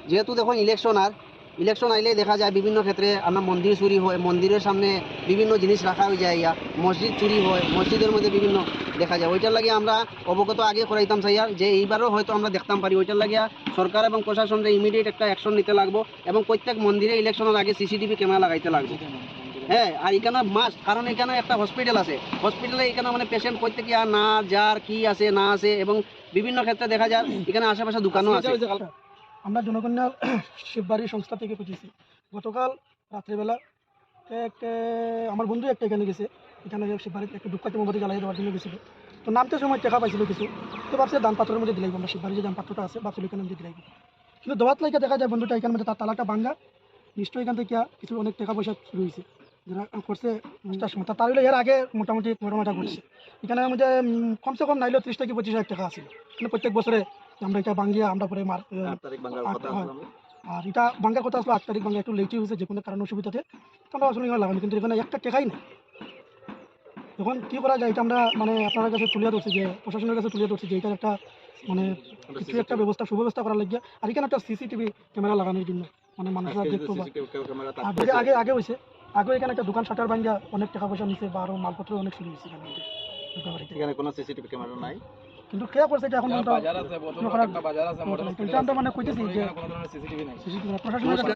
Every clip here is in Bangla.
যেহেতু দেখুন ইলেকশন আইলে দেখা যায় বিভিন্ন ক্ষেত্রে আমরা মন্দির চুরি হয়, মন্দিরের সামনে বিভিন্ন জিনিস রাখা হয়ে যায়, মসজিদ চুরি হয়, মসজিদের মধ্যে বিভিন্ন দেখা যায়। ওইটার লাগে আমরা অবগত আগে করাইতাম চাইয়া যে এইবারও হয়তো আমরা দেখতাম পারি। ওইটার লাগিয়া সরকার এবং প্রশাসনকে ইমিডিয়েট একটা অ্যাকশন নিতে লাগবো এবং প্রত্যেক মন্দিরে ইলেকশনের আগে সিসিটিভি ক্যামেরা লাগাইতে লাগবে। হ্যাঁ, আর এখানে মাস্ট, কারণ এখানে একটা হসপিটাল আছে, হসপিটালে এখানে মানে পেশেন্ট প্রত্যেকে না যার কি আছে না আছে, এবং বিভিন্ন ক্ষেত্রে দেখা যায় এখানে আশেপাশে দোকানও আছে। আমরা জনকন্যা শিববাড়ি সংস্থা থেকে খুঁজেছি। গতকাল রাত্রিবেলা আমার বন্ধু একটা এখানে গেছে, এখানে শিববাড়িতে একটু দুঃখাতে মোমবাতি জ্বালাই দেওয়ার জন্য গেছিল। তো নামতে সময় টাকা পাইছিল কিছু, তো ভাবছে দান পাত্রের মধ্যে দিলাইব, আমরা শিববাড়ি যে দান পাত্রটা আছে ভাবছিল এখানে মধ্যে দিলাইব। কিন্তু দোয়াত লাইকা দেখা যায় বন্ধুটা এখানে মধ্যে তার তালাটা ভাঙ্গা, নিশ্চয়ই এখান থেকে কিছু অনেক টাকা পয়সা শুরু হয়েছে যারা করছে চেষ্টার সময়। তার এর আগে মোটামুটি ঘটনাটা ঘটছে। এখানে মধ্যে কমসে কম নাইলেও 30 থেকে 25,000 টাকা আছে। কিন্তু প্রত্যেক বছরে আমরা এটা ভাঙ্গিয়া আমরা পরে আর এটা ভাঙ্গার কথা আসলে 8 তারিখ ভাঙ্গা একটু লেটই হয়েছে, যে কোনো কারণ অসুবিধাতে তো আমরা আসলে এখানে লাগানো, কিন্তু এখানে একটা টাকাই নেই। তখন কী করা যায়, এটা আমরা মানে আপনার কাছে তুলে ধরছি, যে প্রশাসনের কাছে তুলে ধরছি যে এটার একটা মানে কিছু একটা ব্যবস্থা সুব্যবস্থা করার লাগিয়া, আর এখানে একটা সিসিটিভি ক্যামেরা লাগানোর জন্য, মানে মানুষরা দেখতে পাবে। আর যদি আগে হয়েছে, আগে এখানে একটা দোকান শাটার ভাঙ্গা অনেক টাকা পয়সা নিচ্ছে বা আরও মালপত্র অনেক শুরু হয়েছে এখানে কোনো সিসিটিভি ক্যামেরা নাই, কিন্তু কে করছে এটা এখন আমরা মানে কইতেছি যে প্রশাসনের কাছে।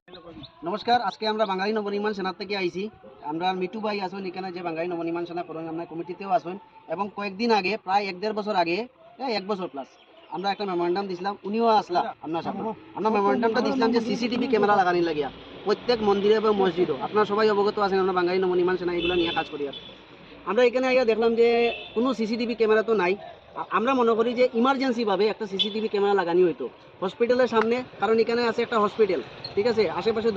নমস্কার, আজকে আমরা বাঙালি নবনির্মাণ সেনা থেকে আইছি। আমরা মিটু ভাই আসুন এখানে, যে বাঙালি নবনির্মাণ সেনা করেন আমরা কমিটিতেও আসুন, এবং কয়েকদিন আগে প্রায় 1-1.5 বছর আগে, 1 বছর প্লাস আমরা একটা মেমোরেন্ডাম দিছিলাম, উনিও আসলাম আপনার সামনে। আমরা মেমোরেন্ডামটা দিছিলাম যে সিসিটিভি ক্যামেরা লাগানি লাগিয়া প্রত্যেক মন্দিরে এবং মসজিদও। আপনারা সবাই অবগত আছেন আমরা বাঙালি নবনির্মাণ সেনা এগুলো নিয়ে কাজ করি। আর আমরা এখানে আগে দেখলাম যে কোনো সিসিটিভি ক্যামেরা তো নাই। আমরা মনে করি যে ইমার্জেন্সিভাবে একটা সিসিটিভি ক্যামেরা লাগানি হইতো হসপিটালের সামনে, কারণ এখানে আছে একটা হসপিটাল, ঠিক আছে, আশেপাশে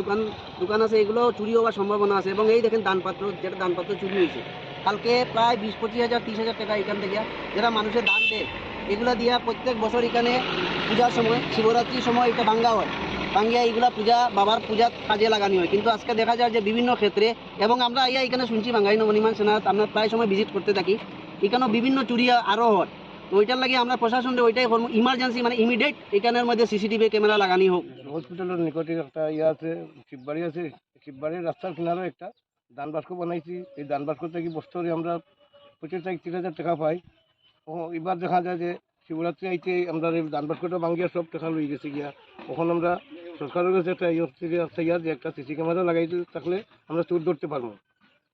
দোকান আছে, এগুলো চুরি হওয়ার সম্ভাবনা আছে। এবং এই দেখেন দানপাত্র, যেটা দানপাত্র চুরি হয়েছে কালকে প্রায় 20-25,000 30,000 টাকা এখান থেকে যারা মানুষের দান দেয়, এগুলো দিয়া প্রত্যেক বছর এখানে পূজার সময়, শিবরাত্রির সময় এটা ভাঙ্গা হয়, ভাঙ্গিয়া এইগুলা বাবার পূজার কাজে লাগানি হয়। কিন্তু আজকে দেখা যায় যে বিভিন্ন ক্ষেত্রে, এবং আমরা এখানে শুনছি বাঙালি নবনির্মাণ সেনা আমরা প্রায় সময় ভিজিট করতে থাকি, এখানেও বিভিন্ন চুরি আরও হয়। তো ওইটার লাগে আমরা প্রশাসনের ওইটাই করবো, ইমার্জেন্সি মানে ইমিডিয়েট এখানের মধ্যে সিসিটিভি ক্যামেরা লাগানি হোক। হসপিটালের নিকটে একটা আছে, শিববাড়ি আছে, শিববাড়ির রাস্তার কিনারে একটা দান বাস্ক বানাইছি। এই দান বাস্ক থেকে বছরে আমরা 25,000 টাকা পাই। এবার দেখা যায় যে শিবরাত্রি আইতে আমরা এই দান বাস্কটা ভাঙ্গিয়া সব টাকা লই গেছে গিয়া। তখন আমরা সরকারের কাছে একটা যে একটা সিসি ক্যামেরা লাগাইতে থাকলে আমরা চোর ধরতে পারবো।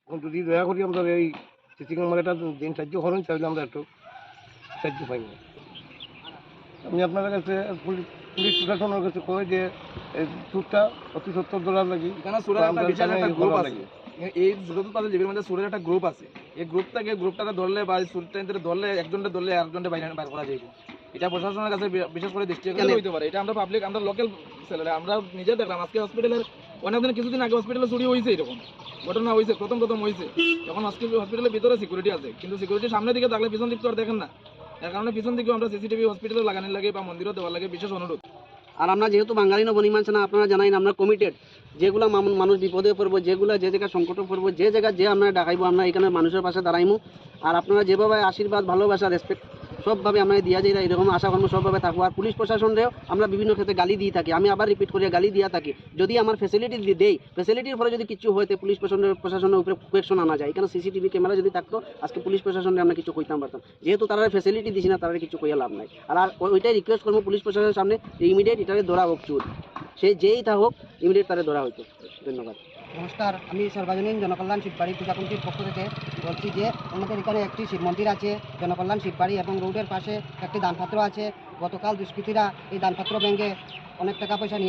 এখন যদি দয়া করি আমরা এই সিসি ক্যামেরাটা দিন সাহায্য করেন, তাহলে আমরা একটু সাহায্য পাইব। আমি আপনার কাছে পুলিশ প্রশাসনের কাছে কই যে চুরটা অতি $70 লাগে। এখানে সুরের একটা বিশাল একটা গ্রুপ আছে, এই সুরতুল পাশে জীবের মধ্যে সুরের একটা গ্রুপ আছে। এই গ্রুপটাকে ধরলে বা সুরটা ধরলে একজনটা ধরলে আরেকজনটা বাইরে করা যায়। এটা প্রশাসনের কাছে বিশেষ করে দৃষ্টি হইতে পারে। এটা আমরা পাবলিক, আমরা লোকাল ছেলেরা আমরা নিজে দেখলাম। আজকে হসপিটালের অনেকদিন কিছুদিন আগে হসপিটালে চুরি হয়েছে, এরকম ঘটনা হয়েছে, প্রথম হয়েছে। এখন হসপিটালের ভিতরে সিকিউরিটি আছে, কিন্তু সিকিউরিটির সামনের দিকে থাকলে পিছন দিক তো আর দেখেন না। এর কারণে পিছন দিকেও আমরা সিসিটিভি হসপিটালে লাগানোর লাগে বা মন্দিরও দেওয়ার লাগে বিশেষ অনুরোধ। আর আমরা যেহেতু বাঙালি নবনির্মাণ সেনা আপনারা জানাই, আমরা কমিটেড, যেগুলো মানুষ বিপদে পড়বো, যেগুলো যে জায়গায় সংকটে পড়বো, যে জায়গায় যে আমরা ডাকাইবো, আমরা এখানে মানুষের পাশে দাঁড়াইমু। আর আপনারা যেভাবে আশীর্বাদ, ভালোবাসা, রেসপেক্ট সবভাবে আমরা দিয়া যাই, এরকম আশা কর্ম সবভাবে থাকবো। আর পুলিশ প্রশাসনরেও আমরা বিভিন্ন ক্ষেত্রে গালি দিয়ে থাকি, আমি আবার রিপিট করিয়া গালি দিয়া থাকি। যদি আমার ফ্যাসিলিটি দেই, ফ্যাসিলিটির ফলে যদি কিছু হইতে পুলিশ প্রশাসনের উপরে কোয়েকশন আনা যায়। এখানে সিসিটিভি ক্যামেরা যদি থাকতো আজকে পুলিশ প্রশাসনে আমরা কিছু কইতাম পারতাম। যেহেতু তারা ফ্যাসিলিটি দিছি না, তারা কিছু কইয়া লাভ নাই। আর ওইটাই রিকোয়েস্ট করবো পুলিশ প্রশাসনের সামনে, ইমিডিয়েট এটাকে ধরা হোক, চুর সে যেই থাকুক, ইমিডিয়েট তারা ধরা হইতো। ধন্যবাদ। নমস্কার, আমি সর্বজনীন জনকল্যাণ শিববাড়ি পূজা কমিটির পক্ষ থেকে বলছি যে আমাদের এখানে একটি শিব মন্দির আছে, জনকল্যাণ শিববাড়ি, এবং রোডের পাশে একটি দানপাত্র আছে। গতকাল দুষ্কৃতীরা এই দানপাত্র ভেঙে অনেক টাকা পয়সা নিয়ে